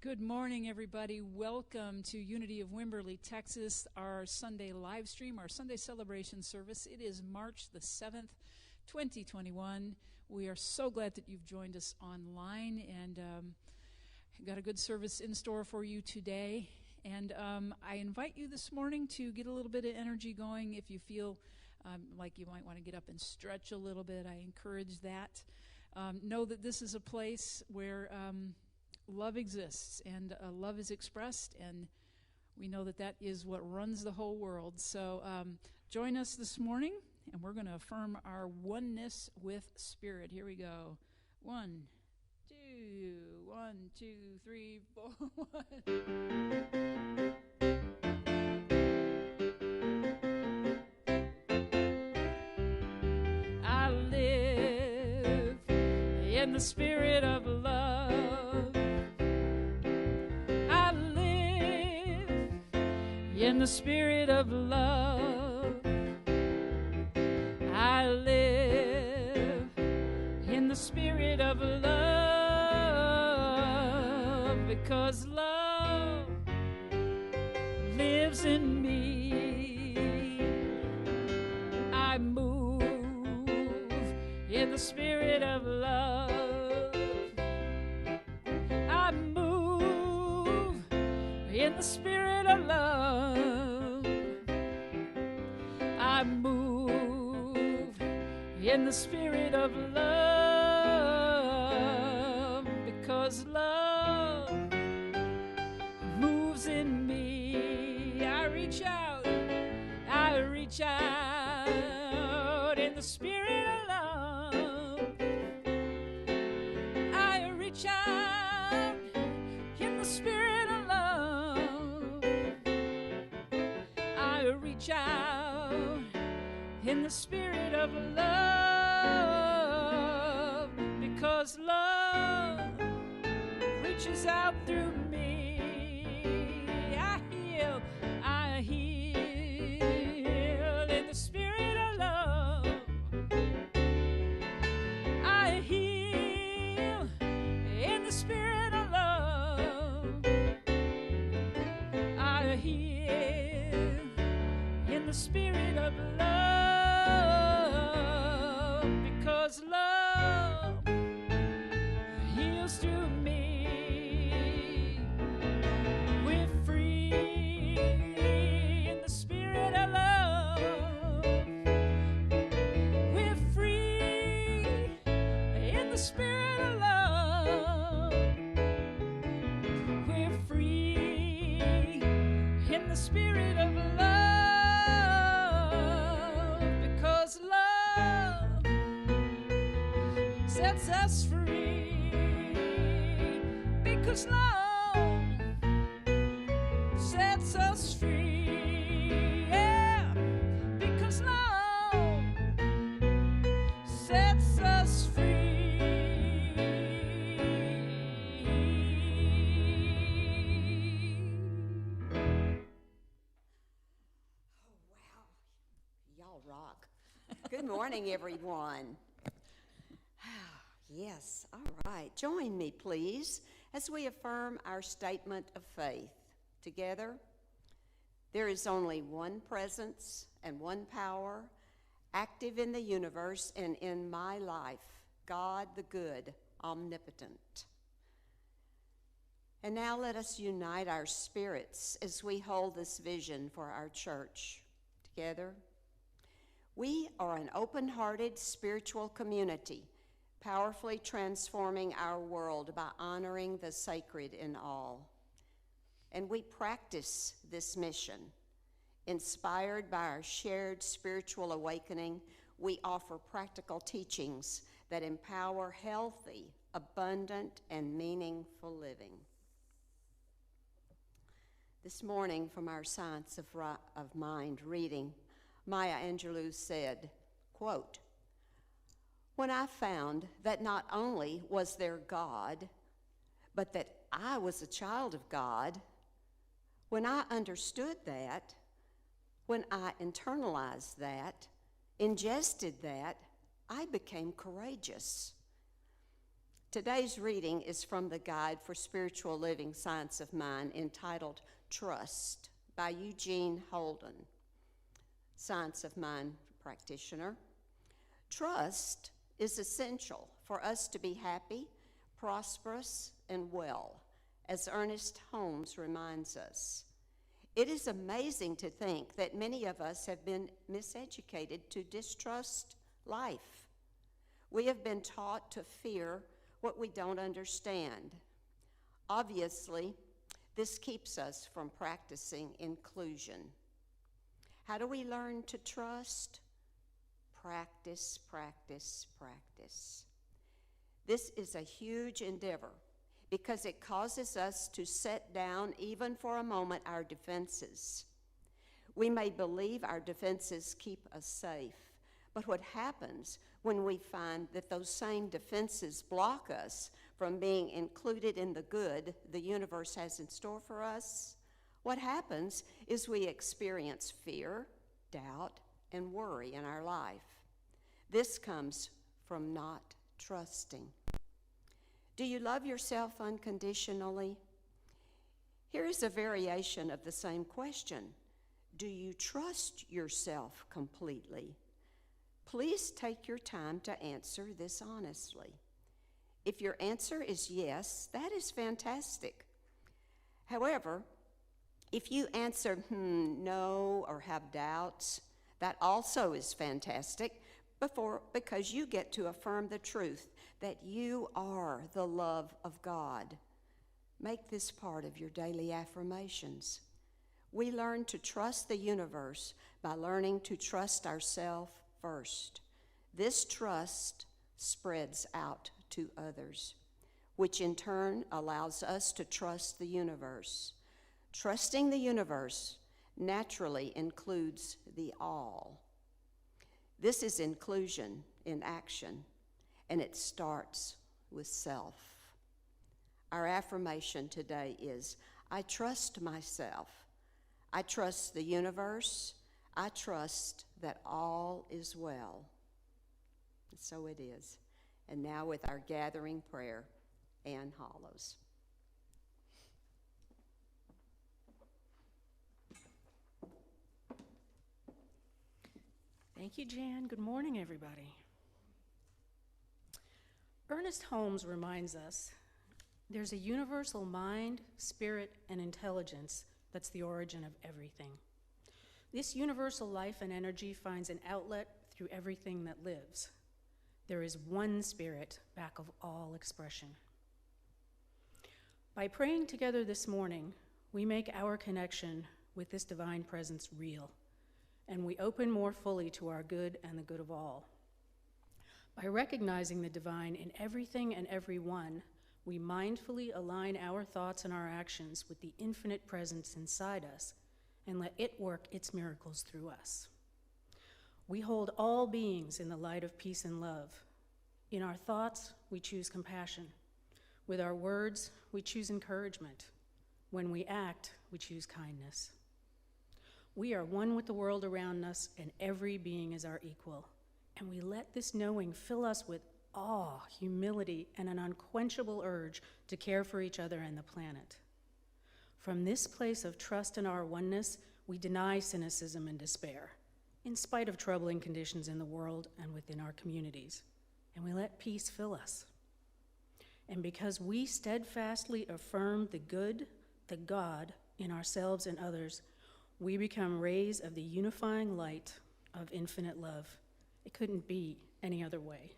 Good morning, everybody. Welcome to Unity of Wimberley, Texas, our Sunday live stream, our Sunday celebration service. It is March the 7th, 2021. We are so glad that you've joined us online, and got a good service in store for you today. And I invite you this morning to get a little bit of energy going. If you feel like you might want to get up and stretch a little bit, I encourage that. Know that this is a place where love exists, and love is expressed, and we know that that is what runs the whole world. So join us this morning, and we're going to affirm our oneness with Spirit. Here we go. 1, 2, 1, 2, 3, 4, 1. I live in the spirit of love. I live in the spirit of love. I live in the spirit of love, because love lives in me. I move in the spirit of love. I move in the spirit of love. I move in the spirit of love, because love moves in me. I reach out in the spirit of love. I reach out in the spirit of love. I reach out in the spirit of love, because love reaches out through me. I heal in the spirit of love. I heal in the spirit of love. I heal in the spirit of love, because love heals through me. We're free in the spirit of love. We're free in the spirit of love. We're free in the spirit of love, because love sets us free. Because love sets us free. Yeah, because love sets us free. Y'all rock. Good morning, everyone. Yes, all right. Join me, please, as we affirm our statement of faith. Together, there is only one presence and one power active in the universe and in my life, God the good, omnipotent. And now let us unite our spirits as we hold this vision for our church. Together, we are an open-hearted spiritual community, powerfully transforming our world by honoring the sacred in all. And we practice this mission. Inspired by our shared spiritual awakening, we offer practical teachings that empower healthy, abundant, and meaningful living. This morning, from our Science of Mind reading, Maya Angelou said, quote, "When I found that not only was there God, but that I was a child of God, when I understood that, when I internalized that, ingested that, I became courageous." Today's reading is from the Guide for Spiritual Living, Science of Mind, entitled Trust by Eugene Holden, Science of Mind practitioner. Trust is essential for us to be happy, prosperous, and well, as Ernest Holmes reminds us. It is amazing to think that many of us have been miseducated to distrust life. We have been taught to fear what we don't understand. Obviously, this keeps us from practicing inclusion. How do we learn to trust? Practice, practice, practice. This is a huge endeavor because it causes us to set down, even for a moment, our defenses. We may believe our defenses keep us safe, but what happens when we find that those same defenses block us from being included in the good the universe has in store for us? What happens is we experience fear, doubt, and worry in our life. This comes from not trusting. Do you love yourself unconditionally? Here is a variation of the same question. Do you trust yourself completely? Please take your time to answer this honestly. If your answer is yes, that is fantastic. However, if you answer no or have doubts, that also is fantastic because you get to affirm the truth that you are the love of God. Make this part of your daily affirmations. We learn to trust the universe by learning to trust ourselves first. This trust spreads out to others, which in turn allows us to trust the universe. Trusting the universe naturally includes the all. This is inclusion in action, and it starts with self. Our affirmation today is, I trust myself. I trust the universe. I trust that all is well. And so it is. And now with our gathering prayer, Ann Hollows. Thank you, Jan. Good morning, everybody. Ernest Holmes reminds us there's a universal mind, spirit, and intelligence that's the origin of everything. This universal life and energy finds an outlet through everything that lives. There is one spirit back of all expression. By praying together this morning, we make our connection with this divine presence real, and we open more fully to our good and the good of all. By recognizing the divine in everything and everyone, we mindfully align our thoughts and our actions with the infinite presence inside us and let it work its miracles through us. We hold all beings in the light of peace and love. In our thoughts, we choose compassion. With our words, we choose encouragement. When we act, we choose kindness. We are one with the world around us, and every being is our equal. And we let this knowing fill us with awe, humility, and an unquenchable urge to care for each other and the planet. From this place of trust in our oneness, we deny cynicism and despair, in spite of troubling conditions in the world and within our communities, and we let peace fill us. And because we steadfastly affirm the good, the God, in ourselves and others, we become rays of the unifying light of infinite love. It couldn't be any other way.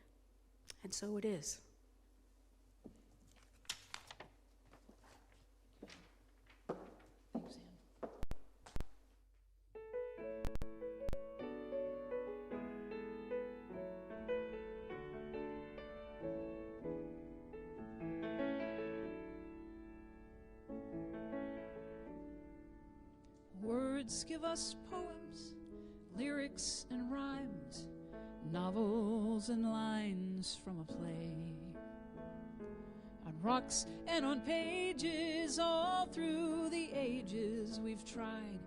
And so it is. Thanks, Ann. Words give us poems, lyrics and rhymes, novels and lines from a play. On rocks and on pages, all through the ages, we've tried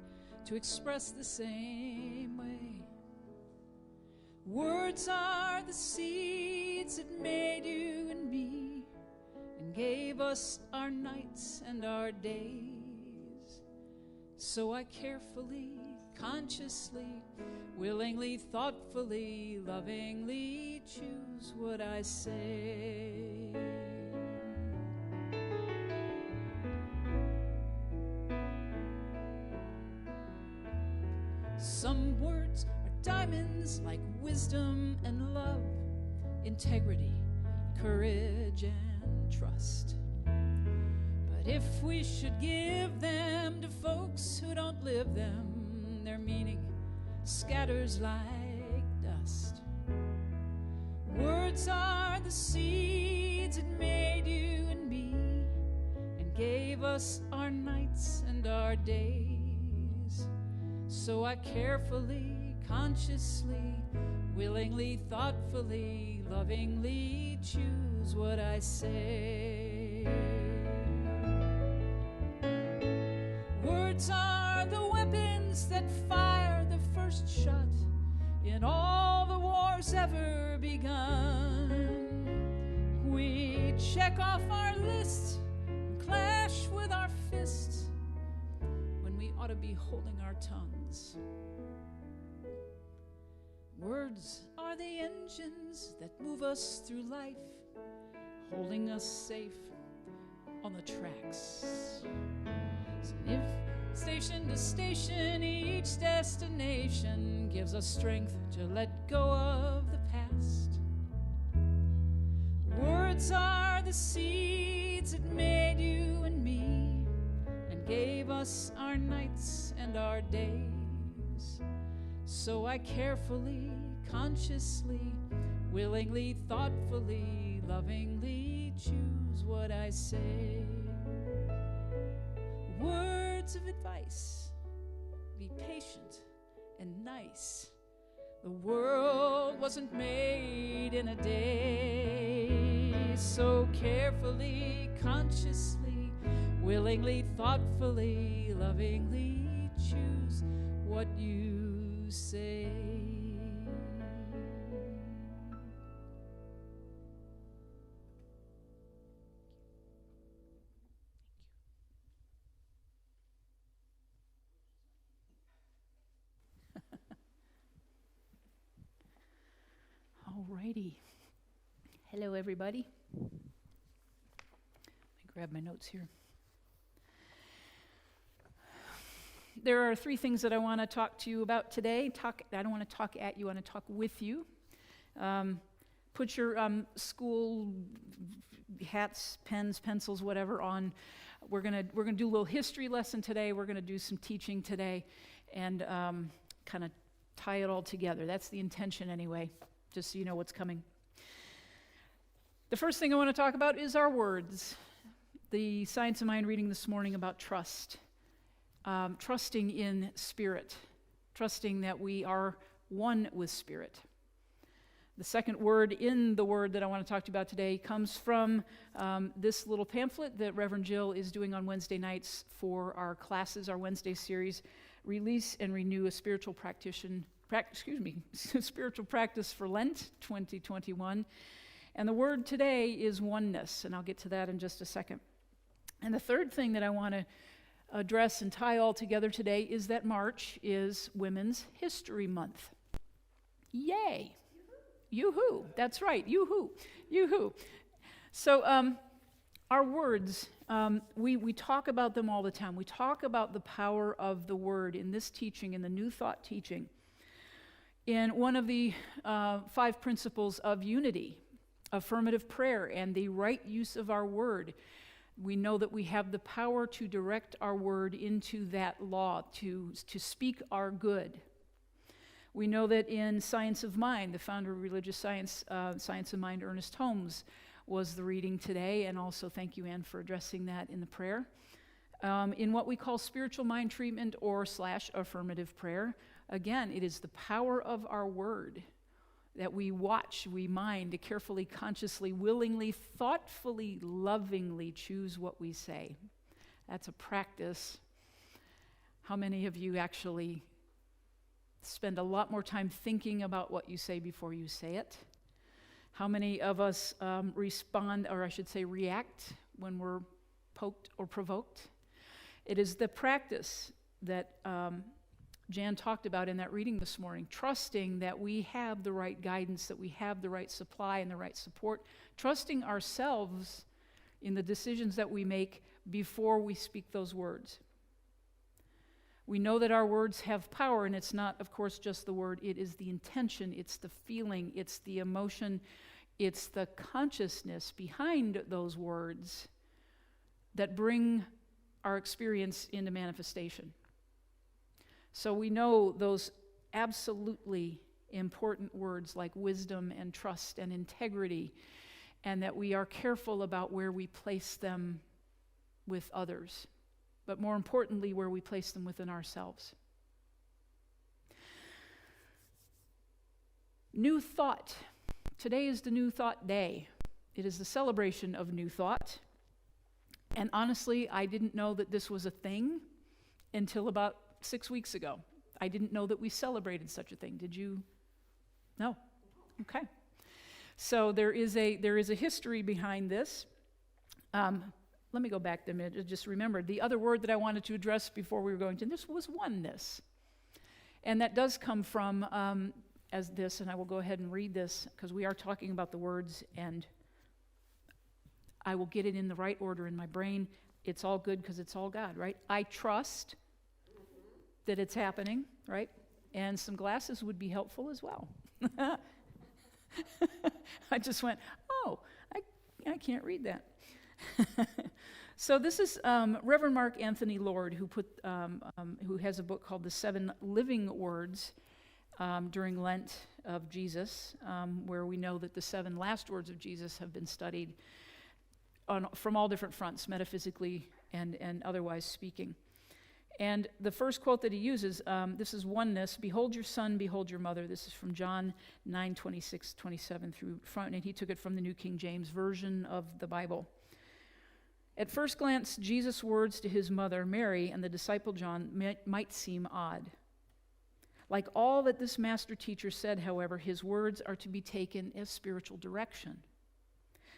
to express the same way. Words are the seeds that made you and me, and gave us our nights and our days. So I carefully, consciously, willingly, thoughtfully, lovingly choose what I say. Some words are diamonds like wisdom and love, integrity, courage, and trust. But if we should give them to folks who don't live them, their meaning scatters like dust. Words are the seed seeds that made you and me, and gave us our nights and our days. So I carefully, consciously, willingly, thoughtfully, lovingly choose what I say. Words are the weapons that fire the first shot in all the wars ever begun. We check off our list and clash with our fists when we ought to be holding our tongues. Words are the engines that move us through life, holding us safe on the tracks. So if station to station, each destination gives us strength to let go of the past. Words are the seeds that made you and me, and gave us our nights and our days. So I carefully, consciously, willingly, thoughtfully, lovingly choose what I say. Words of advice, be patient and nice. The world wasn't made in a day. So carefully, consciously, willingly, thoughtfully, lovingly choose what you say. Alrighty. Hello, everybody. Let me grab my notes here. There are 3 things that I want to talk to you about today. I don't want to talk at you, I want to talk with you. Put your school hats, pens, pencils, whatever on. We're gonna do a little history lesson today. We're gonna do some teaching today, and kind of tie it all together. That's the intention anyway, just so you know what's coming. The first thing I want to talk about is our words. The Science of Mind reading this morning about trust. Trusting in Spirit, trusting that we are one with Spirit. The second word in the word that I want to talk to you about today comes from this little pamphlet that Reverend Jill is doing on Wednesday nights for our classes, our Wednesday series, Release and Renew a Spiritual Spiritual Practice for Lent 2021. And the word today is oneness, and I'll get to that in just a second. And the third thing that I want to address and tie all together today is that March is Women's History Month. Yay! Yoo-hoo! That's right, yoo-hoo! Yoo-hoo! So our words, we talk about them all the time. We talk about the power of the word in this teaching, in the New Thought teaching. In one of the 5 principles of unity, affirmative prayer, and the right use of our word, we know that we have the power to direct our word into that law, to speak our good. We know that in Science of Mind, the founder of religious science, Science of Mind, Ernest Holmes, was the reading today, and also thank you, Ann, for addressing that in the prayer. In what we call spiritual mind treatment or / affirmative prayer, again, it is the power of our word that we watch, we mind, to carefully, consciously, willingly, thoughtfully, lovingly choose what we say. That's a practice. How many of you actually spend a lot more time thinking about what you say before you say it? How many of us respond, or I should say react, when we're poked or provoked? It is the practice that Jan talked about in that reading this morning, trusting that we have the right guidance, that we have the right supply and the right support, trusting ourselves in the decisions that we make before we speak those words. We know that our words have power, and it's not, of course, just the word. It is the intention, it's the feeling, it's the emotion, it's the consciousness behind those words that bring our experience into manifestation. So we know those absolutely important words like wisdom and trust and integrity and that we are careful about where we place them with others, but more importantly, where we place them within ourselves. New thought. Today is the New Thought Day. It is the celebration of New Thought. And honestly, I didn't know that this was a thing until about 6 weeks ago. I didn't know that we celebrated such a thing. Did you? No? Okay. So there is a history behind this. Let me go back a minute. Just remember, the other word that I wanted to address before we were going to this was oneness. And that does come from as this, and I will go ahead and read this because we are talking about the words, and I will get it in the right order in my brain. It's all good because it's all God, right? I trust that it's happening, right? And some glasses would be helpful as well. I just went, oh, I can't read that. So this is Reverend Mark Anthony Lord, who has a book called The 7 Living Words during Lent of Jesus, where we know that the 7 last words of Jesus have been studied from all different fronts, metaphysically and otherwise speaking. And the first quote that he uses, this is oneness, behold your son, behold your mother. This is from John 9:26-27 through front, and he took it from the New King James Version of the Bible. At first glance, Jesus' words to his mother, Mary, and the disciple John might seem odd. Like all that this master teacher said, however, his words are to be taken as spiritual direction.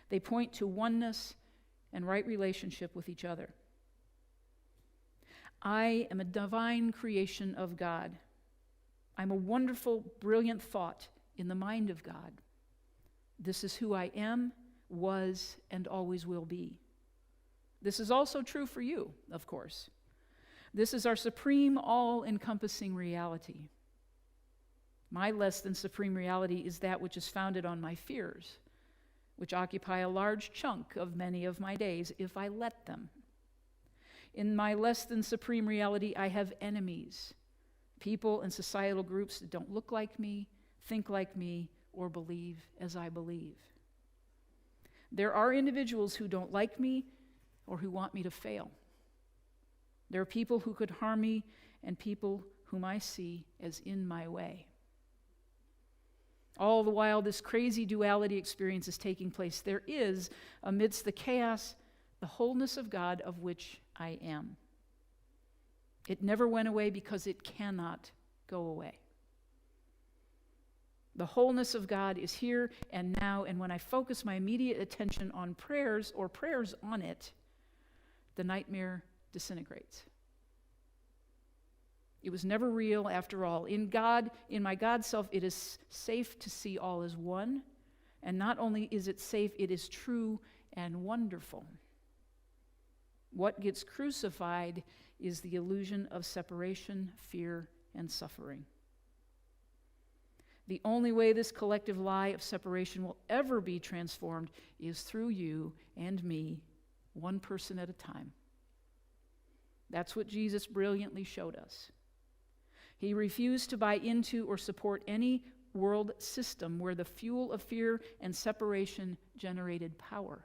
They point to oneness and right relationship with each other. I am a divine creation of God. I'm a wonderful, brilliant thought in the mind of God. This is who I am, was, and always will be. This is also true for you, of course. This is our supreme, all-encompassing reality. My less than supreme reality is that which is founded on my fears, which occupy a large chunk of many of my days if I let them. In my less than supreme reality, I have enemies, people and societal groups that don't look like me, think like me, or believe as I believe. There are individuals who don't like me or who want me to fail. There are people who could harm me and people whom I see as in my way. All the while this crazy duality experience is taking place, there is, amidst the chaos, the wholeness of God of which I am. It never went away because it cannot go away. The wholeness of God is here and now, and when I focus my immediate attention on prayers or prayers on it, the nightmare disintegrates. It was never real after all. In God, in my God self, it is safe to see all as one, and not only is it safe, it is true and wonderful. What gets crucified is the illusion of separation, fear, and suffering. The only way this collective lie of separation will ever be transformed is through you and me, one person at a time. That's what Jesus brilliantly showed us. He refused to buy into or support any world system where the fuel of fear and separation generated power.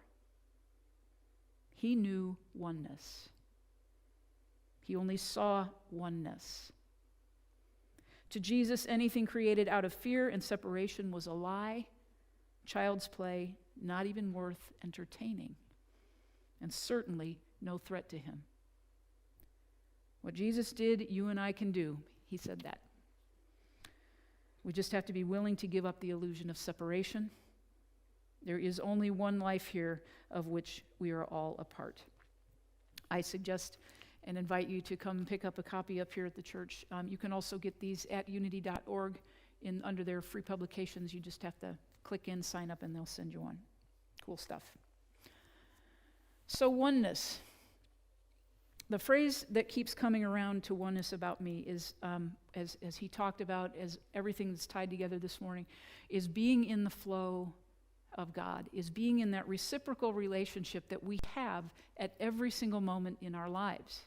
He knew oneness. He only saw oneness. To Jesus, anything created out of fear and separation was a lie, child's play, not even worth entertaining, and certainly no threat to him. What Jesus did, you and I can do. He said that. We just have to be willing to give up the illusion of separation. There is only one life here of which we are all a part. I suggest and invite you to come pick up a copy up here at the church. You can also get these at unity.org under their free publications. You just have to click in, sign up, and they'll send you one. Cool stuff. So oneness. The phrase that keeps coming around to oneness about me is, as he talked about, as everything that's tied together this morning, is being in the flow of God, is being in that reciprocal relationship that we have at every single moment in our lives,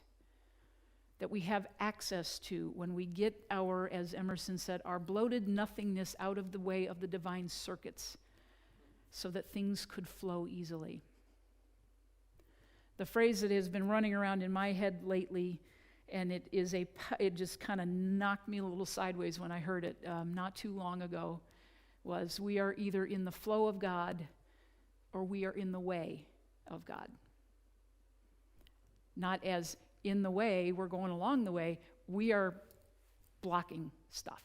that we have access to when we get our, as Emerson said, our bloated nothingness out of the way of the divine circuits, so that things could flow easily. The phrase that has been running around in my head lately, and it just kind of knocked me a little sideways when I heard it not too long ago, was we are either in the flow of God or we are in the way of God. Not as in the way, we're going along the way, we are blocking stuff.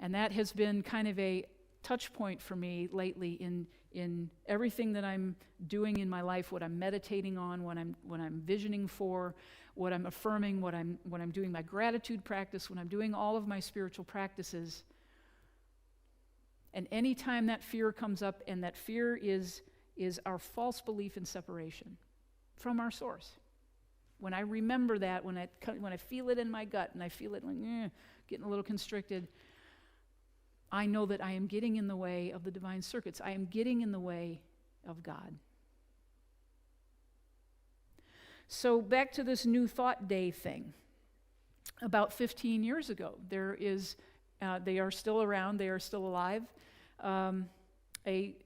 And that has been kind of a touch point for me lately in everything that I'm doing in my life, what I'm meditating on, what I'm visioning for, what I'm affirming, what I'm doing my gratitude practice, when I'm doing all of my spiritual practices. And any time that fear comes up, and that fear is our false belief in separation from our source. When I remember that, when I feel it in my gut, and I feel it like getting a little constricted, I know that I am getting in the way of the divine circuits. I am getting in the way of God. So back to this New Thought Day thing. About 15 years ago, they are still around, they are still alive, a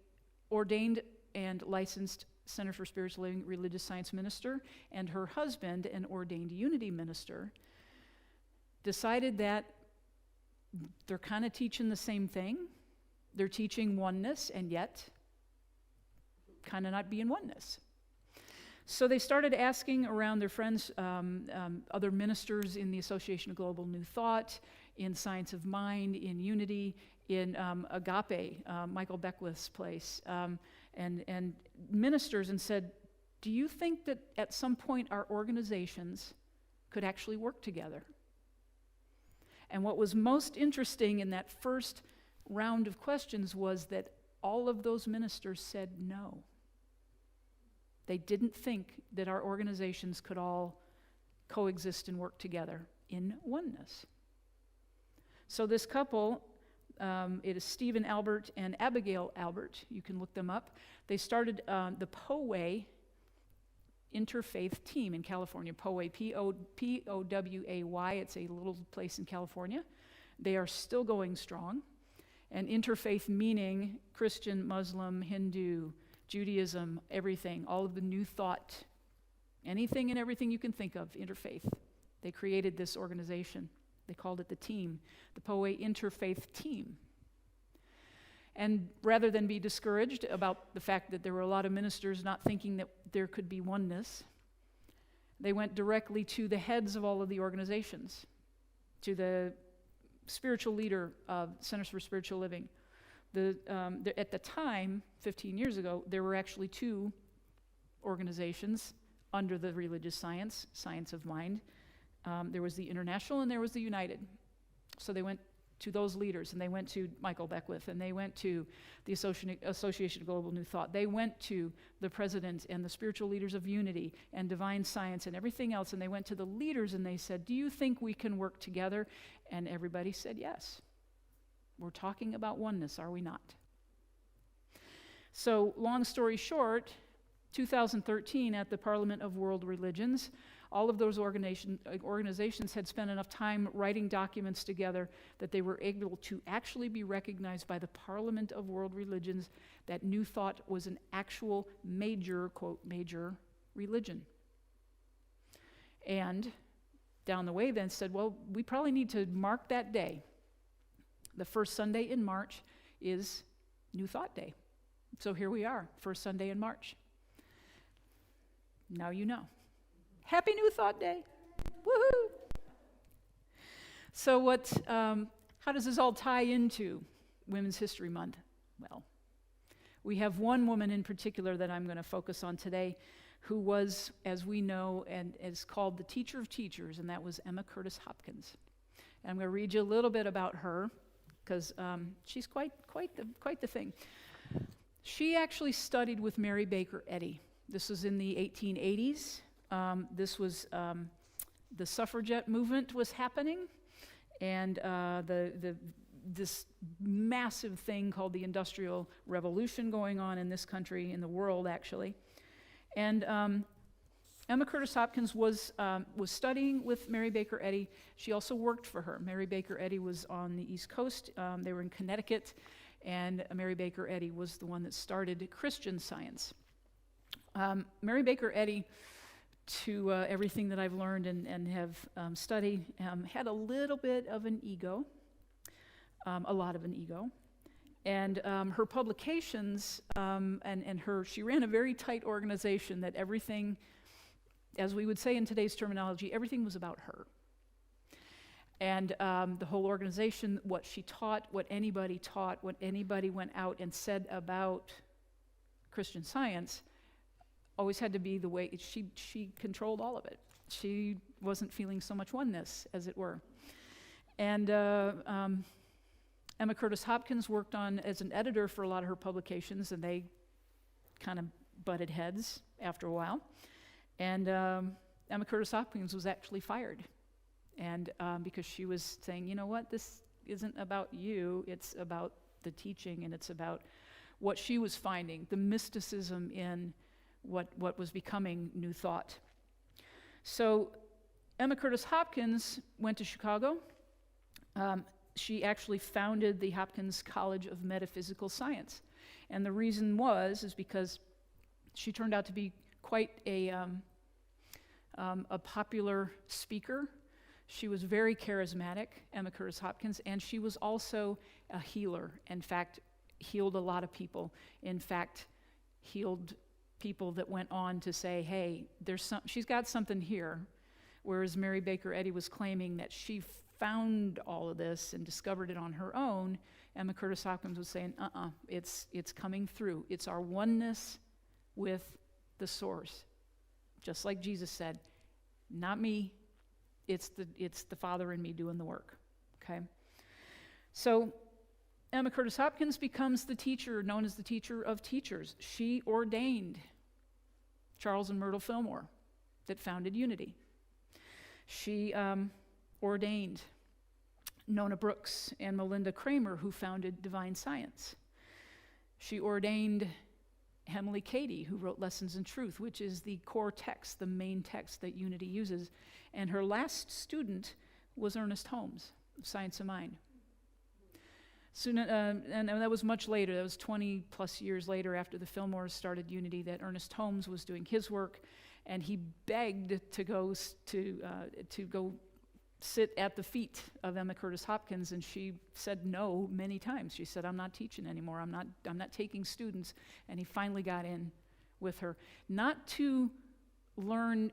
ordained and licensed Center for Spiritual Living religious science minister and her husband, an ordained unity minister, decided that they're kind of teaching the same thing. They're teaching oneness, and yet kind of not being oneness. So they started asking around their friends, other ministers in the Association of Global New Thought, in Science of Mind, in Unity, in Agape, Michael Beckwith's place, and ministers, and said, do you think that at some point our organizations could actually work together? And what was most interesting in that first round of questions was that all of those ministers said no. They didn't think that our organizations could all coexist and work together in oneness. So this couple, it is Stephen Albert and Abigail Albert, you can look them up. They started the Poway Interfaith Team in California. Poway, P-O-W-A-Y, it's a little place in California. They are still going strong. And interfaith meaning Christian, Muslim, Hindu, Judaism, everything, all of the new thought, anything and everything you can think of, interfaith. They created this organization. They called it the team, the Poway Interfaith Team. And rather than be discouraged about the fact that there were a lot of ministers not thinking that there could be oneness, they went directly to the heads of all of the organizations, to the spiritual leader of Centers for Spiritual Living. At the time, 15 years ago, there were actually two organizations under the religious science of mind. There was the International and there was the United. So they went to those leaders, and they went to Michael Beckwith, and they went to the Association of Global New Thought. They went to the president and the spiritual leaders of Unity and Divine Science and everything else, and they went to the leaders and they said, do you think we can work together? And everybody said yes. We're talking about oneness, are we not? So, long story short, 2013 at the Parliament of World Religions, all of those organizations had spent enough time writing documents together that they were able to actually be recognized by the Parliament of World Religions that New Thought was an actual major, quote, major religion. And down the way then said, well, we probably need to mark that day. The first Sunday in March is New Thought Day. So here we are, first Sunday in March. Now you know. Happy New Thought Day. Woohoo! So how does this all tie into Women's History Month? Well, we have one woman in particular that I'm going to focus on today who was, as we know, and is called the teacher of teachers, and that was Emma Curtis Hopkins. And I'm going to read you a little bit about her because she's quite the thing. She actually studied with Mary Baker Eddy. This was in the 1880s. This was the suffragette movement was happening, and this massive thing called the Industrial Revolution going on in this country, in the world actually. And Emma Curtis Hopkins was studying with Mary Baker Eddy. She also worked for her. Mary Baker Eddy was on the East Coast. They were in Connecticut. and Mary Baker Eddy was the one that started Christian Science. Mary Baker Eddy, to everything that I've learned and have studied, had a little bit of an ego, a lot of an ego. And her publications, she ran a very tight organization that everything, as we would say in today's terminology, everything was about her. And the whole organization, what she taught, what anybody went out and said about Christian Science, always had to be the way she controlled all of it. She wasn't feeling so much oneness, as it were. And Emma Curtis Hopkins worked on as an editor for a lot of her publications, and they kind of butted heads after a while. And Emma Curtis Hopkins was actually fired, and because she was saying, you know what, this isn't about you, it's about the teaching, and it's about what she was finding, the mysticism in what was becoming New Thought. So Emma Curtis Hopkins went to Chicago. She actually founded the Hopkins College of Metaphysical Science. And the reason is because she turned out to be quite a popular speaker. She was very charismatic, Emma Curtis Hopkins, and she was also a healer. In fact, healed a lot of people. In fact, healed people that went on to say, hey, she's got something here. Whereas Mary Baker Eddy was claiming that she found all of this and discovered it on her own, Emma Curtis Hopkins was saying, it's coming through. It's our oneness with the source. Just like Jesus said, not me, it's the Father in me doing the work. Okay? So Emma Curtis Hopkins becomes the teacher, known as the teacher of teachers. She ordained Charles and Myrtle Fillmore that founded Unity. She ordained Nona Brooks and Melinda Kramer, who founded Divine Science. She ordained Emily Cady, who wrote Lessons in Truth, which is the core text, the main text that Unity uses. And her last student was Ernest Holmes, of Science of Mind. Soon, and that was much later. That was 20 plus years later, after the Fillmores started Unity, that Ernest Holmes was doing his work, and he begged to go sit at the feet of Emma Curtis Hopkins, and she said no many times. She said, "I'm not teaching anymore. I'm not taking students." And he finally got in with her, not to learn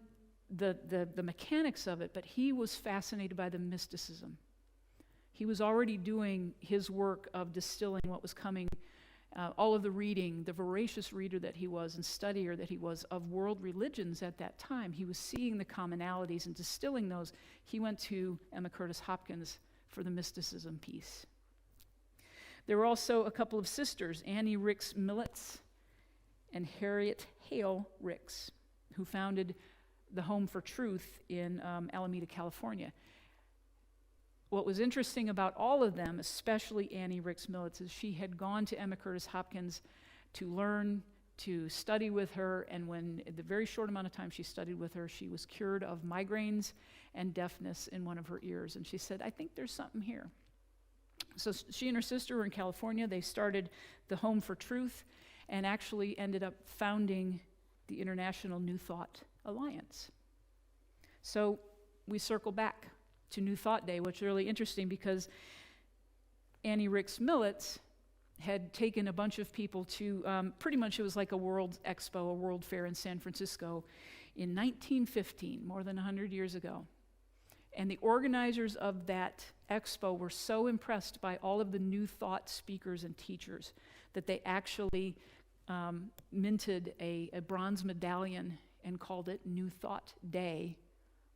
the mechanics of it, but he was fascinated by the mysticism. He was already doing his work of distilling what was coming, all of the reading, the voracious reader that he was and studier that he was of world religions at that time. He was seeing the commonalities and distilling those. He went to Emma Curtis Hopkins for the mysticism piece. There were also a couple of sisters, Annie Ricks Millets and Harriet Hale Ricks, who founded the Home for Truth in Alameda, California. What was interesting about all of them, especially Annie Ricks Millets, is she had gone to Emma Curtis Hopkins to learn, to study with her, and when, in the very short amount of time she studied with her, she was cured of migraines and deafness in one of her ears. And she said, "I think there's something here." So she and her sister were in California. They started the Home for Truth and actually ended up founding the International New Thought Alliance. So we circle back to New Thought Day, which is really interesting because Annie Ricks Millets had taken a bunch of people to, pretty much it was like a World Expo, a World Fair in San Francisco in 1915, more than 100 years ago. And the organizers of that expo were so impressed by all of the New Thought speakers and teachers that they actually minted a bronze medallion and called it New Thought Day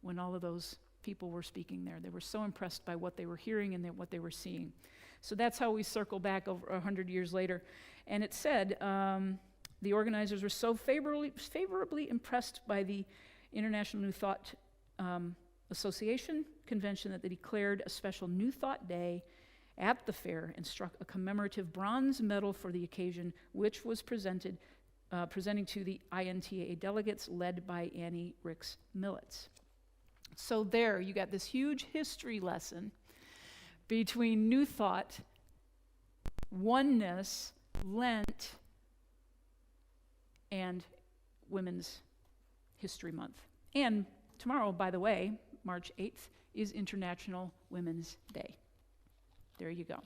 when all of those people were speaking there. They were so impressed by what they were hearing and what they were seeing. So that's how we circle back over 100 years later. And it said the organizers were so favorably impressed by the International New Thought Association convention that they declared a special New Thought Day at the fair and struck a commemorative bronze medal for the occasion, which was presenting to the INTA delegates led by Annie Ricks Millets. So there, you got this huge history lesson between New Thought, Oneness, Lent, and Women's History Month. And tomorrow, by the way, March 8th, is International Women's Day. There you go.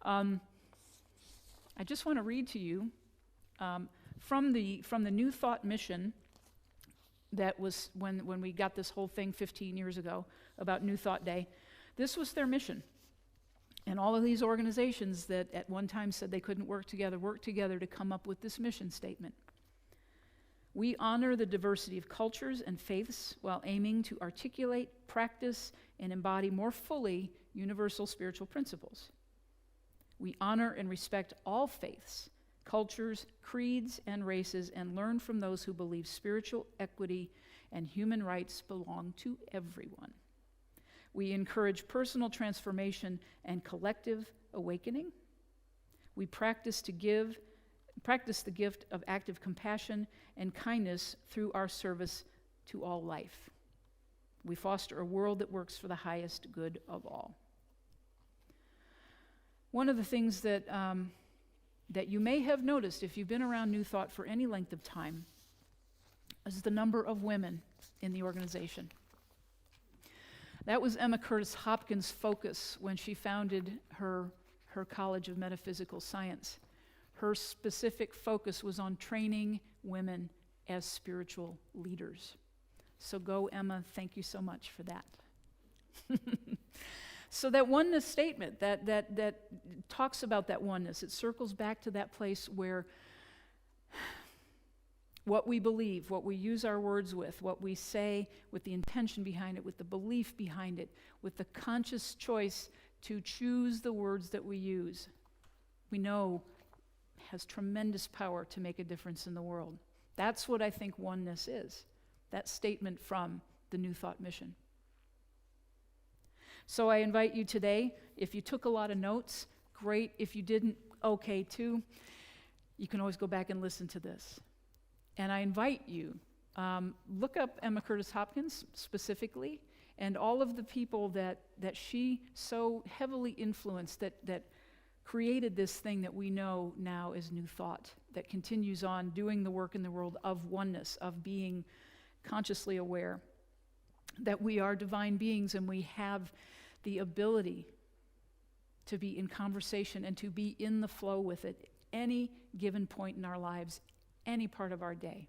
I just want to read to you from the New Thought mission that was when we got this whole thing 15 years ago about New Thought Day. This was their mission. And all of these organizations that at one time said they couldn't worked together to come up with this mission statement. We honor the diversity of cultures and faiths while aiming to articulate, practice, and embody more fully universal spiritual principles. We honor and respect all faiths, cultures, creeds, and races, and learn from those who believe spiritual equity and human rights belong to everyone. We encourage personal transformation and collective awakening. We practice the gift of active compassion and kindness through our service to all life. We foster a world that works for the highest good of all. One of the things that you may have noticed if you've been around New Thought for any length of time is the number of women in the organization. That was Emma Curtis Hopkins' focus when she founded her College of Metaphysical Science. Her specific focus was on training women as spiritual leaders. So go, Emma. Thank you so much for that. So that oneness statement that talks about that oneness, it circles back to that place where what we believe, what we use our words with, what we say with the intention behind it, with the belief behind it, with the conscious choice to choose the words that we use, we know has tremendous power to make a difference in the world. That's what I think oneness is, that statement from the New Thought mission. So I invite you today, if you took a lot of notes, great. If you didn't, okay too. You can always go back and listen to this. And I invite you, look up Emma Curtis Hopkins specifically, and all of the people that she so heavily influenced that created this thing that we know now as New Thought, that continues on doing the work in the world of oneness, of being consciously aware that we are divine beings and we have the ability to be in conversation and to be in the flow with it any given point in our lives, any part of our day.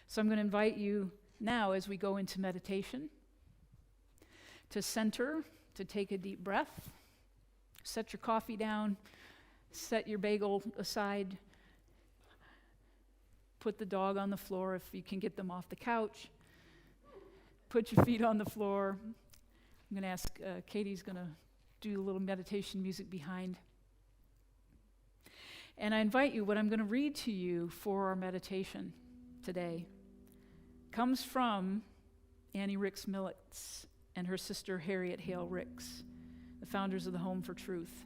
So I'm going to invite you now as we go into meditation to center, to take a deep breath, set your coffee down, set your bagel aside, put the dog on the floor if you can get them off the couch, put your feet on the floor. I'm going to ask, Katie's going to do a little meditation music behind. And I invite you, what I'm going to read to you for our meditation today comes from Annie Ricks Millets and her sister Harriet Hale Ricks, the founders of the Home for Truth.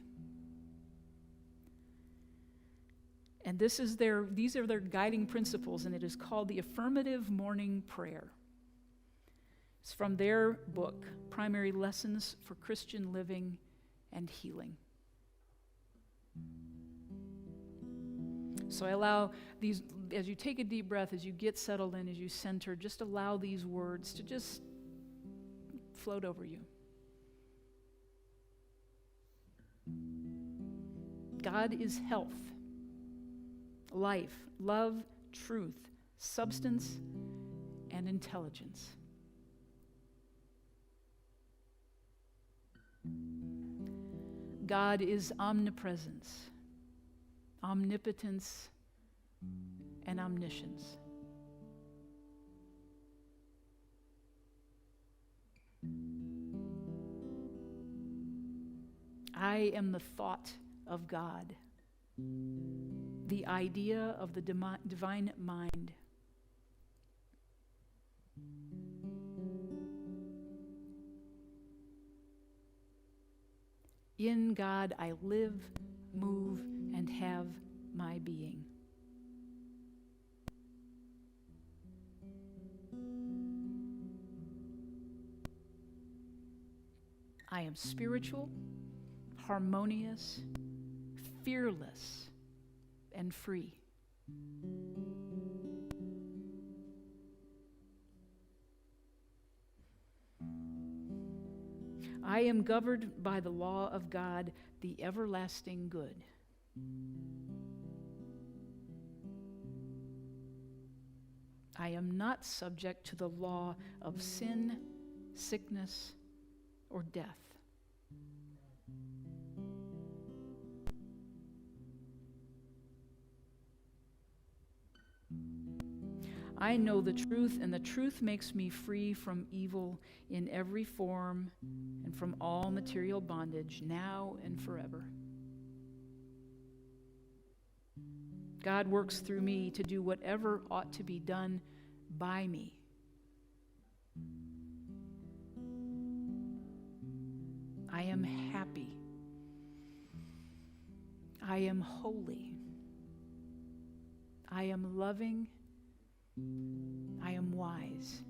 And these are their guiding principles, and it is called the Affirmative Morning Prayer. It's from their book, Primary Lessons for Christian Living and Healing. So I allow these, as you take a deep breath, as you get settled in, as you center, just allow these words to just float over you. God is health, life, love, truth, substance, and intelligence. God is omnipresence, omnipotence, and omniscience. I am the thought of God, the idea of the divine mind. In God I live, move, and have my being. I am spiritual, harmonious, fearless, and free. I am governed by the law of God, the everlasting good. I am not subject to the law of sin, sickness, or death. I know the truth, and the truth makes me free from evil in every form and from all material bondage, now and forever. God works through me to do whatever ought to be done by me. I am happy. I am holy. I am loving. I am wise.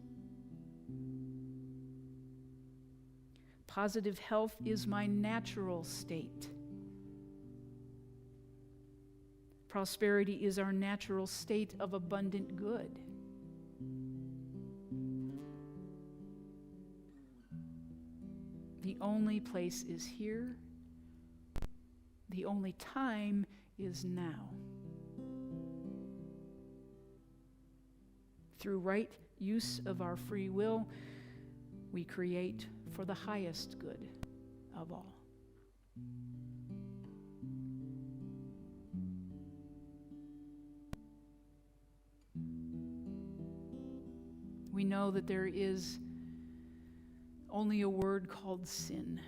Positive health is my natural state. Prosperity is our natural state of abundant good. The only place is here. The only time is now. Through right use of our free will, we create for the highest good of all. We know that there is only a word called sin.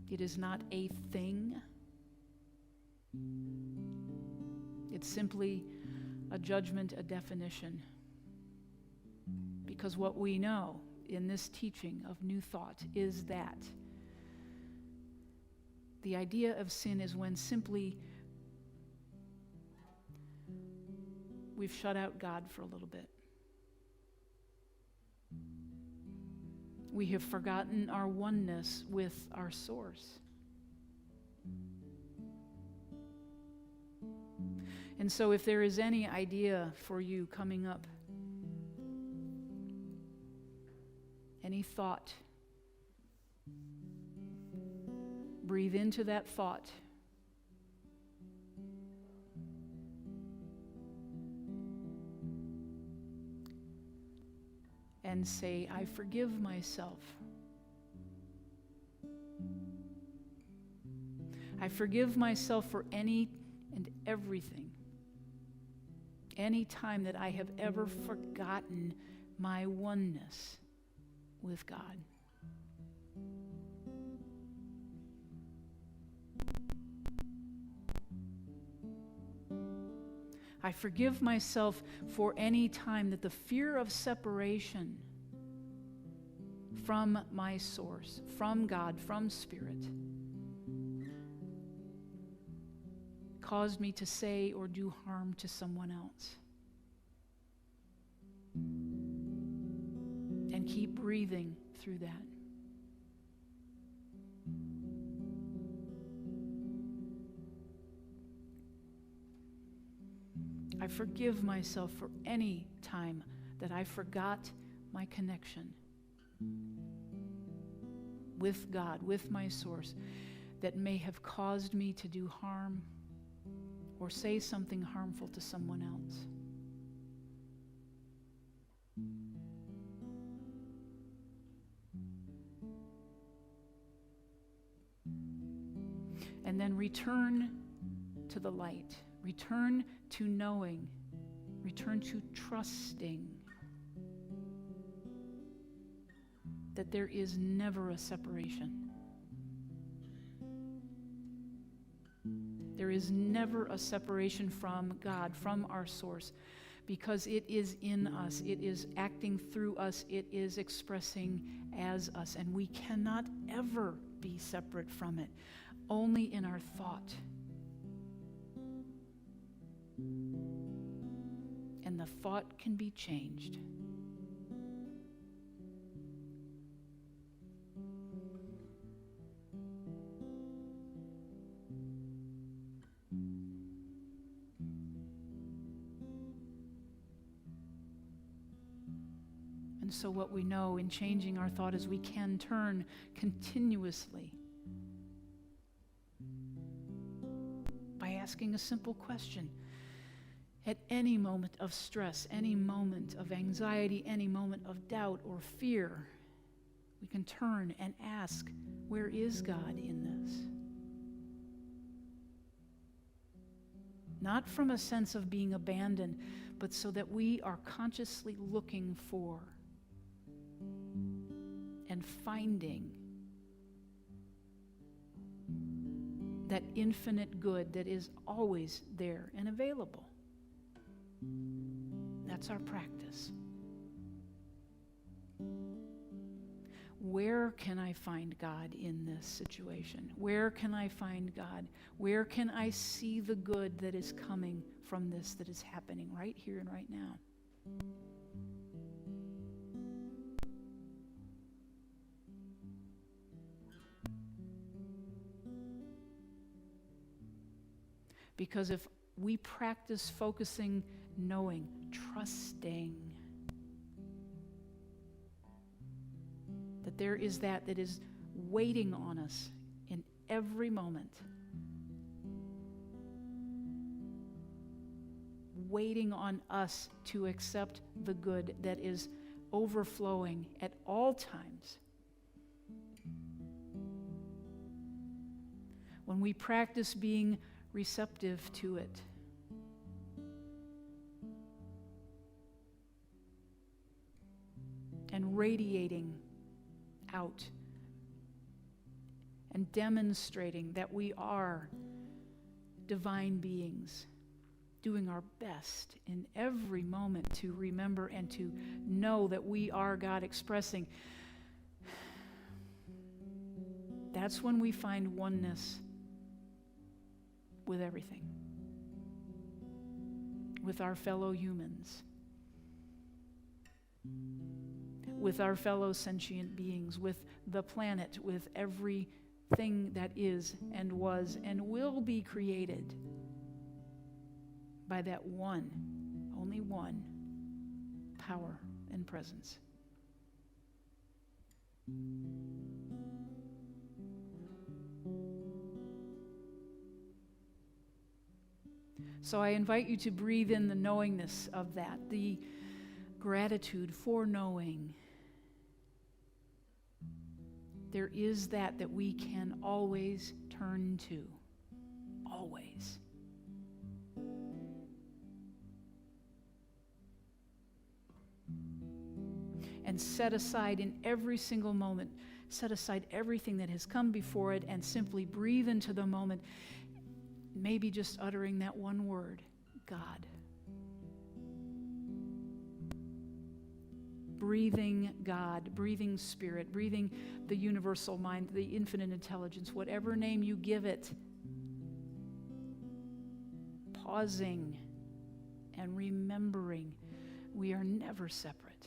It is not a thing. It's simply a judgment, a definition. Because what we know in this teaching of New Thought is that the idea of sin is when simply we've shut out God for a little bit. We have forgotten our oneness with our source. And so if there is any idea for you coming up, any thought, breathe into that thought. And say, I forgive myself. I forgive myself for any and everything. Any time that I have ever forgotten my oneness with God. I forgive myself for any time that the fear of separation from my source, from God, from Spirit, caused me to say or do harm to someone else. And keep breathing through that. I forgive myself for any time that I forgot my connection with God, with my source, that may have caused me to do harm or say something harmful to someone else. And then return to the light. Return to knowing. Return to trusting that there is never a separation. There is never a separation from God, from our source, because it is in us, it is acting through us, it is expressing as us, and we cannot ever be separate from it, only in our thought. And the thought can be changed. And so what we know in changing our thought is we can turn continuously by asking a simple question. At any moment of stress, any moment of anxiety, any moment of doubt or fear, we can turn and ask, where is God in this? Not from a sense of being abandoned, but so that we are consciously looking for and finding that infinite good that is always there and available. That's our practice. Where can I find God in this situation? Where can I find God? Where can I see the good that is coming from this, that is happening right here and right now? Because if we practice focusing, knowing, trusting that there is that is waiting on us in every moment, waiting on us to accept the good that is overflowing at all times. When we practice being receptive to it, and radiating out and demonstrating that we are divine beings, doing our best in every moment to remember and to know that we are God expressing. That's when we find oneness with everything, with our fellow humans, with our fellow sentient beings, with the planet, with everything that is and was and will be created by that one, only one, power and presence. So I invite you to breathe in the knowingness of that, the gratitude for knowing. There is that we can always turn to. Always. And set aside in every single moment, set aside everything that has come before it and simply breathe into the moment, maybe just uttering that one word, God. Breathing God, breathing Spirit, breathing the universal mind, the infinite intelligence, whatever name you give it. Pausing and remembering we are never separate.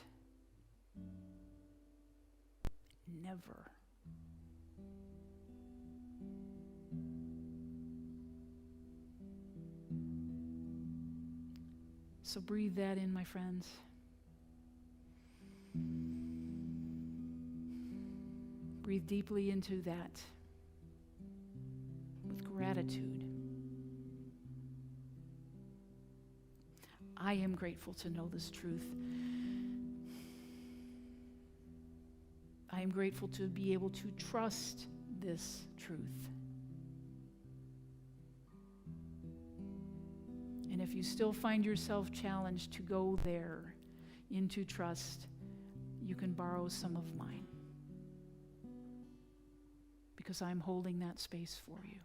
Never. So breathe that in, my friends. Breathe deeply into that with gratitude. I am grateful to know this truth. I am grateful to be able to trust this truth. And if you still find yourself challenged to go there into trust, you can borrow some of mine, because I'm holding that space for you.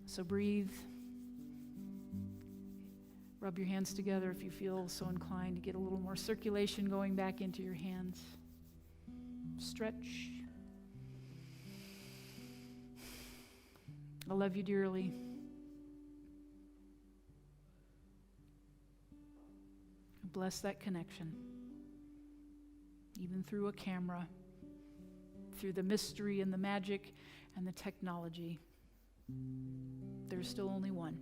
So breathe. Rub your hands together if you feel so inclined to get a little more circulation going back into your hands. Stretch. I love you dearly. Bless that connection, even through a camera, through the mystery and the magic and the technology. There's still only one.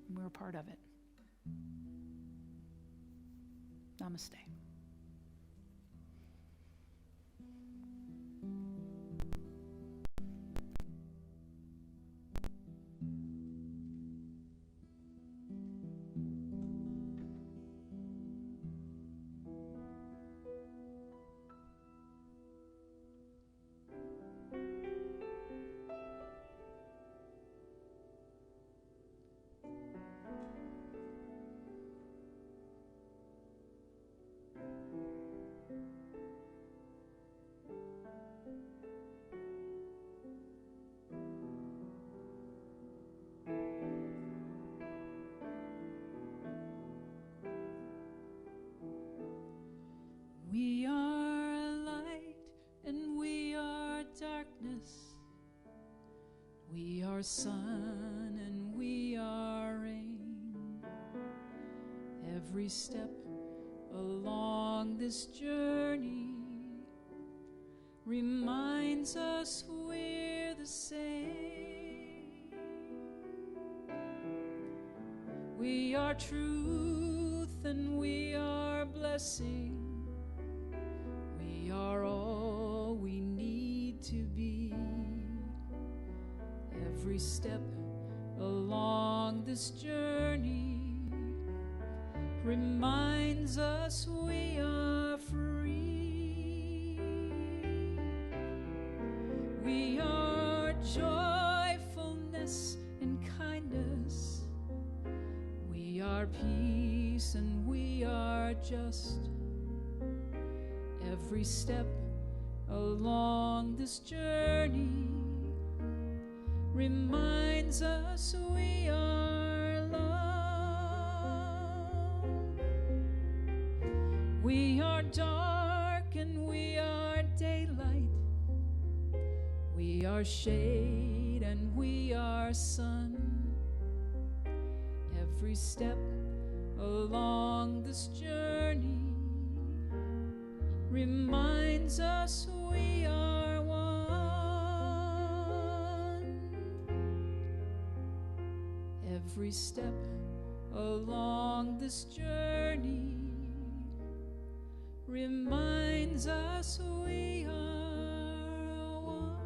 and we're a part of it. Namaste. We are light and we are darkness. We are sun and we are rain. Every step along this journey reminds us we're the same. We are truth and we are blessing. We are all we need to be. Every step along this journey reminds us we are free. We are joyfulness and kindness. We are peace and we are just. Every step along this journey reminds us we are love. We are dark and we are daylight. We are shade and we are sun. Every step along this journey reminds us we are one. Every step along this journey reminds us we are one.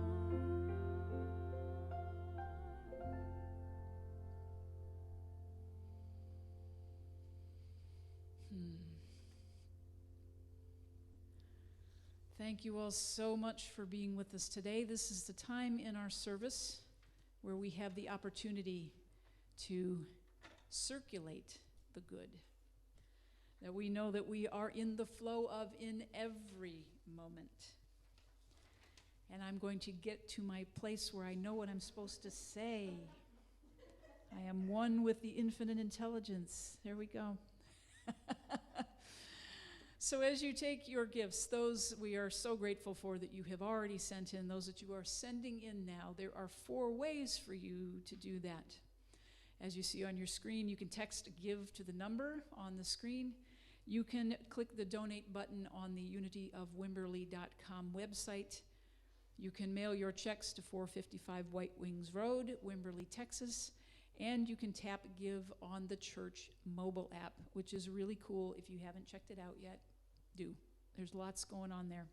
Thank you all so much for being with us today. This is the time in our service where we have the opportunity to circulate the good that we know that we are in the flow of in every moment. And I'm going to get to my place where I know what I'm supposed to say. I am one with the infinite intelligence. There we go. So as you take your gifts, those we are so grateful for that you have already sent in, those that you are sending in now, there are 4 ways for you to do that. As you see on your screen, you can text GIVE to the number on the screen. You can click the donate button on the unityofwimberley.com website. You can mail your checks to 455 White Wings Road, Wimberley, Texas. And you can tap GIVE on the church mobile app, which is really cool. If you haven't checked it out yet, do. There's lots going on there.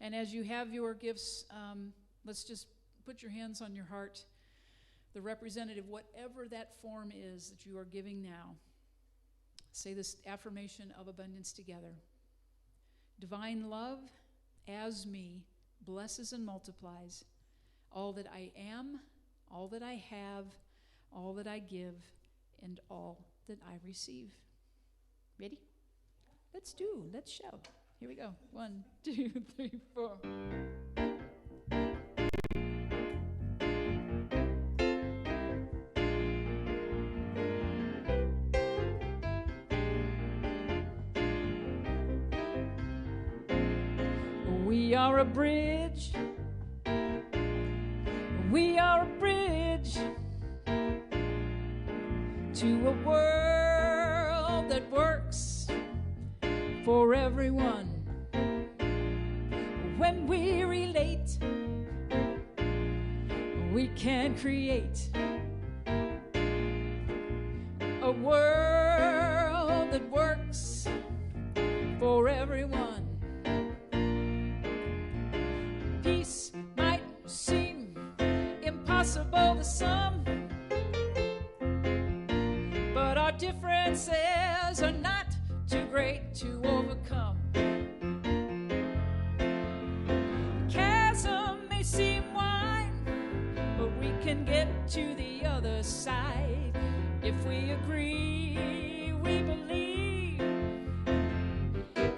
And as you have your gifts, let's just put your hands on your heart. The representative, whatever that form is that you are giving now, say this affirmation of abundance together. Divine love, as me, blesses and multiplies all that I am, all that I have, all that I give, and all that I receive. Ready? Let's shout. Here we go. 1, 2, 3, 4. We are a bridge. We are a bridge to a world that works for everyone. When we relate, we can create for everyone. Peace might seem impossible to some, but our differences are not too great to overcome. Chasm may seem wide, but we can get to the other side if we agree, we believe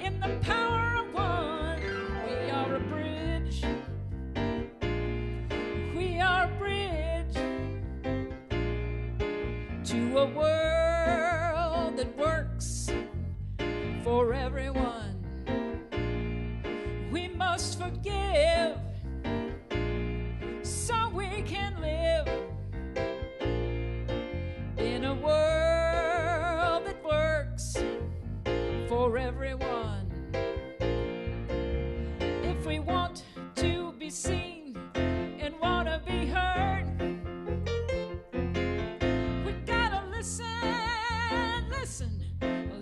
in the power of one. We are a bridge. We are a bridge to a world that works for everyone. We must forgive so we can live in a world that works for everyone. If we want to be seen and want to be heard, we gotta listen, listen,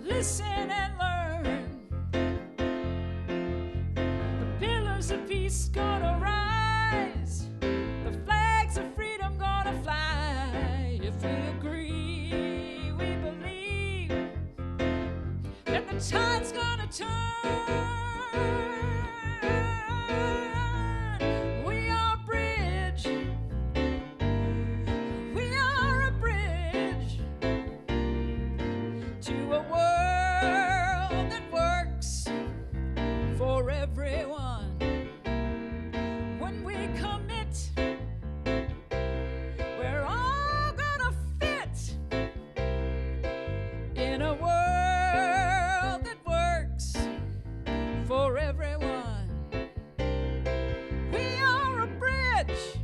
listen and learn. The pillars of peace gonna rise, the flags of freedom gonna fly. If we agree, we believe that the tide's gonna turn. We are a bridge. We are a bridge to a world that works for everyone. When we commit, we're all gonna fit in a world that works for everyone. We are a bridge.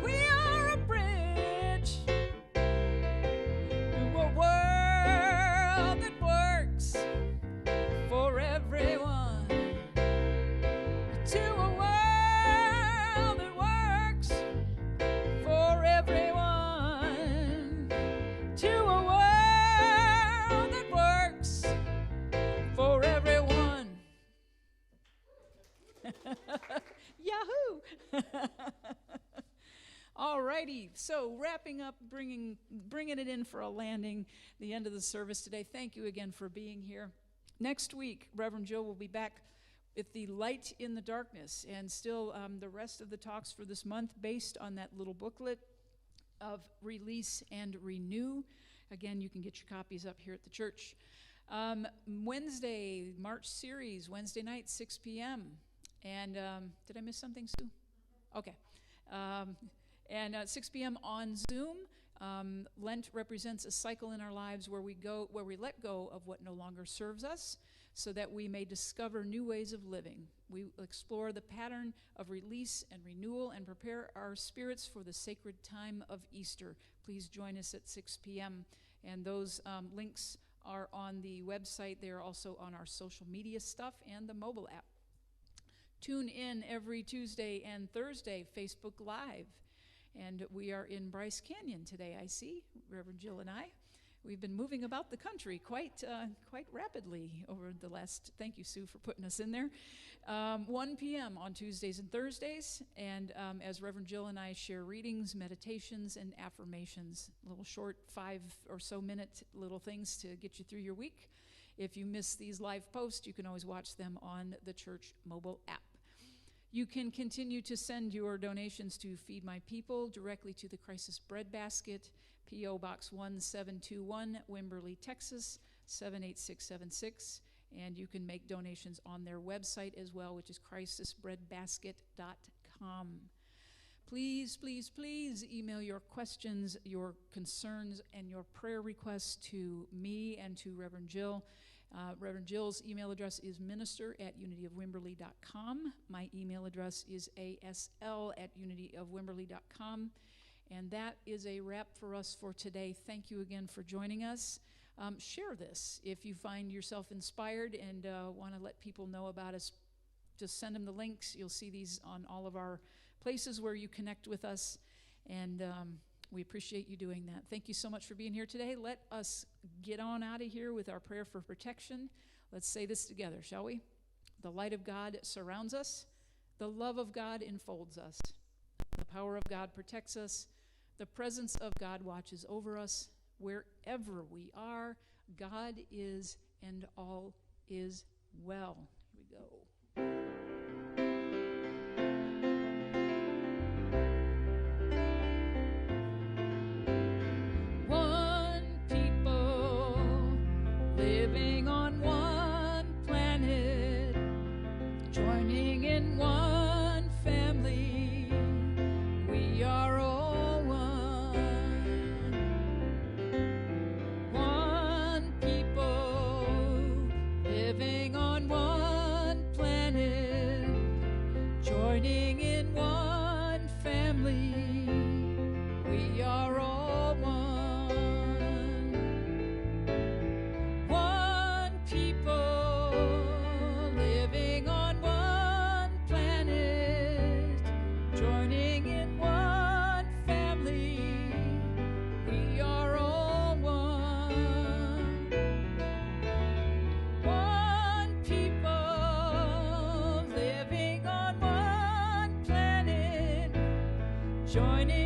We are a bridge to a world that works for everyone. To a world that works for everyone. To a world that works for everyone. Yahoo! All righty, so wrapping up, bringing it in for a landing, the end of the service today. Thank you again for being here. Next week, Reverend Jill will be back with the light in the darkness, and still the rest of the talks for this month based on that little booklet of Release and Renew. Again, you can get your copies up here at the church. Wednesday, March series, Wednesday night, 6 p.m. And did I miss something, Sue? Okay. And 6 p.m. on Zoom. Lent represents a cycle in our lives where we let go of what no longer serves us, so that we may discover new ways of living. We explore the pattern of release and renewal and prepare our spirits for the sacred time of Easter. Please join us at 6 p.m. And those links are on the website. They are also on our social media stuff and the mobile app. Tune in every Tuesday and Thursday, Facebook Live. And we are in Bryce Canyon today, I see, Reverend Jill and I. We've been moving about the country quite rapidly over the last, thank you, Sue, for putting us in there. 1 p.m. on Tuesdays and Thursdays, and as Reverend Jill and I share readings, meditations, and affirmations, little short 5 or so minute little things to get you through your week. If you miss these live posts, you can always watch them on the church mobile app. You can continue to send your donations to Feed My People directly to the Crisis Bread Basket, P.O. Box 1721, Wimberley, Texas, 78676. And you can make donations on their website as well, which is crisisbreadbasket.com. Please, please, please email your questions, your concerns, and your prayer requests to me and to Reverend Jill. Reverend Jill's email address is minister@unityofwimberley.com. My email address is asl@unityofwimberley.com. And that is a wrap for us for today. Thank you again for joining us. Share this if you find yourself inspired and want to let people know about us. Just send them the links. You'll see these on all of our places where you connect with us. And we appreciate you doing that. Thank you so much for being here today. Let us get on out of here with our prayer for protection. Let's say this together, shall we? The light of God surrounds us. The love of God enfolds us. The power of God protects us. The presence of God watches over us. Wherever we are, God is, and all is well. Here we go. One people living on one planet, joining in one family. We are all one. One people living on one planet, joining in one family. We are all one. One people living on one planet, joining in one family. We are all one. One people living on one planet, joining